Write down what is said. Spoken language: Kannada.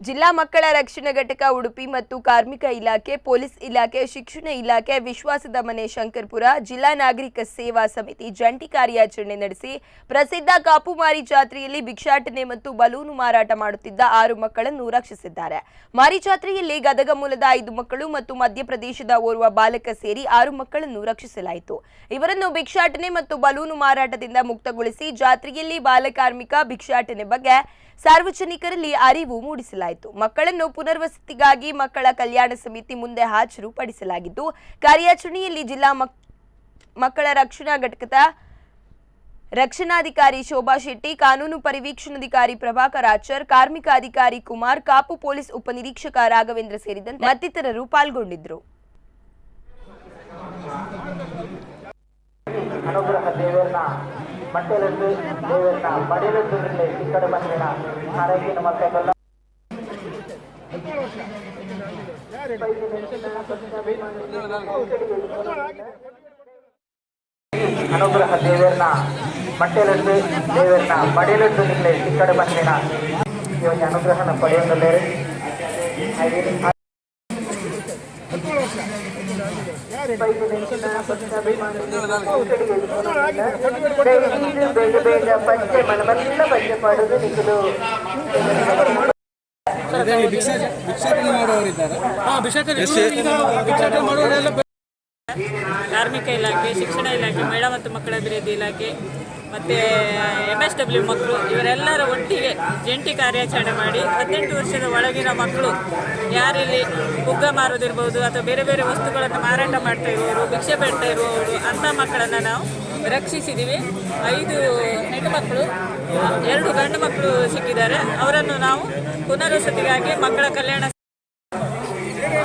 ಜಿಲ್ಲಾ ಮಕ್ಕಳ ರಕ್ಷಣಾ ಘಟಕ ಉಡುಪಿ ಮತ್ತು ಕಾರ್ಮಿಕ ಇಲಾಖೆ, ಪೊಲೀಸ್ ಇಲಾಖೆ, ಶಿಕ್ಷಣ ಇಲಾಖೆ, ವಿಶ್ವಾಸದ ಮನೆ ಶಂಕರ್ಪುರ, ಜಿಲ್ಲಾ ನಾಗರಿಕ ಸೇವಾ ಸಮಿತಿ ಜಂಟಿ ಕಾರ್ಯಾಚರಣೆ ನಡೆಸಿ ಪ್ರಸಿದ್ಧ ಕಾಪುಮಾರಿ ಜಾತ್ರೆಯಲ್ಲಿ ಭಿಕ್ಷಾಟನೆ ಮತ್ತು ಬಲೂನು ಮಾರಾಟ ಮಾಡುತ್ತಿದ್ದ 6 ಮಕ್ಕಳನ್ನು ರಕ್ಷಿಸಿದ್ದಾರೆ. ಮಾರಿ ಜಾತ್ರೆಯಲ್ಲಿ ಗದಗ ಮೂಲದ 5 ಮಕ್ಕಳು ಮತ್ತು ಮಧ್ಯಪ್ರದೇಶದ ಓರ್ವ ಬಾಲಕ ಸೇರಿ 6 ಮಕ್ಕಳನ್ನು ರಕ್ಷಿಸಲಾಯಿತು. ಇವರನ್ನು ಭಿಕ್ಷಾಟನೆ ಮತ್ತು ಬಲೂನು ಮಾರಾಟದಿಂದ ಮುಕ್ತಗೊಳಿಸಿ ಜಾತ್ರೆಯಲ್ಲಿ ಬಾಲಕಾರ್ಮಿಕ ಭಿಕ್ಷಾಟನೆ ಬಗ್ಗೆ ಸಾರ್ವಜನಿಕರಲ್ಲಿ ಅರಿವು ಮೂಡಿಸಲಾಯಿತು. ಮಕ್ಕಳನ್ನು ಪುನರ್ವಸತಿಗಾಗಿ ಮಕ್ಕಳ ಕಲ್ಯಾಣ ಸಮಿತಿ ಮುಂದೆ ಹಾಜರುಪಡಿಸಲಾಗಿದ್ದು, ಕಾರ್ಯಾಚರಣೆಯಲ್ಲಿ ಜಿಲ್ಲಾ ಮಕ್ಕಳ ರಕ್ಷಣಾ ಘಟಕದ ರಕ್ಷಣಾಧಿಕಾರಿ ಶೋಭಾ ಶೆಟ್ಟಿ, ಕಾನೂನು ಪರಿವೀಕ್ಷಣಾಧಿಕಾರಿ ಪ್ರಭಾಕರ್ ಆಚಾರ್, ಕಾರ್ಮಿಕ ಅಧಿಕಾರಿ ಕುಮಾರ್, ಕಾಪು ಪೊಲೀಸ್ ಉಪನಿರೀಕ್ಷಕ ರಾಘವೇಂದ್ರ ಸೇರಿದಂತೆ ಮತ್ತಿತರರು ಪಾಲ್ಗೊಂಡಿದ್ದರು. ಅನುಗ್ರಹ ದೇವರನ್ನ ಮಟ್ಟೆಲೆದ್ದು ದೇವರನ್ನ ಪಡೆಯಲೆದ್ದು ಈ ಕಡೆ ಬಂದಿನ ಆರೈಕೆ ಮಕ್ಕಳೆಲ್ಲ ಅನುಗ್ರಹ ದೇವರನ್ನ ಮಟ್ಟೆಲೆದ್ದು ದೇವರನ್ನ ಪಡೆಯಲೆದ್ದು ಈ ಕಡೆ ಬಂದಿನ ಇವಾಗ ಅನುಗ್ರಹನ ಪಡೆಯೊಂದಲ್ಲೇ ಪಂಚೆ ಮನವನ್ನ ಪಂಚೆ ಮಾಡುವುದು ನಿಖಲು ಕಾರ್ಮಿಕ ಇಲಾಖೆ, ಶಿಕ್ಷಣ ಇಲಾಖೆ, ಮಹಿಳಾ ಮತ್ತು ಮಕ್ಕಳ ಅಭಿವೃದ್ಧಿ ಇಲಾಖೆ ಮತ್ತು MSW ಮಕ್ಕಳು ಇವರೆಲ್ಲರ ಒಟ್ಟಿಗೆ ಜಂಟಿ ಕಾರ್ಯಾಚರಣೆ ಮಾಡಿ 18 ವರ್ಷದ ಒಳಗಿನ ಮಕ್ಕಳು ಯಾರಿಲ್ಲಿ ಹುಗ್ಗ ಮಾರೋದಿರ್ಬೋದು ಅಥವಾ ಬೇರೆ ಬೇರೆ ವಸ್ತುಗಳನ್ನು ಮಾರಾಟ ಮಾಡ್ತಾ ಇರುವವರು, ಭಿಕ್ಷೆ ಬೇಡ್ತಾ ಇರುವವರು ಅಂಥ ಮಕ್ಕಳನ್ನು ನಾವು ರಕ್ಷಿಸಿದ್ದೀವಿ. 5 ಹೆಣ್ಣು ಮಕ್ಕಳು, 2 ಗಂಡು ಮಕ್ಕಳು ಸಿಕ್ಕಿದ್ದಾರೆ. ಅವರನ್ನು ನಾವು ಪುನರ್ವಸತಿಗಾಗಿ ಮಕ್ಕಳ ಕಲ್ಯಾಣ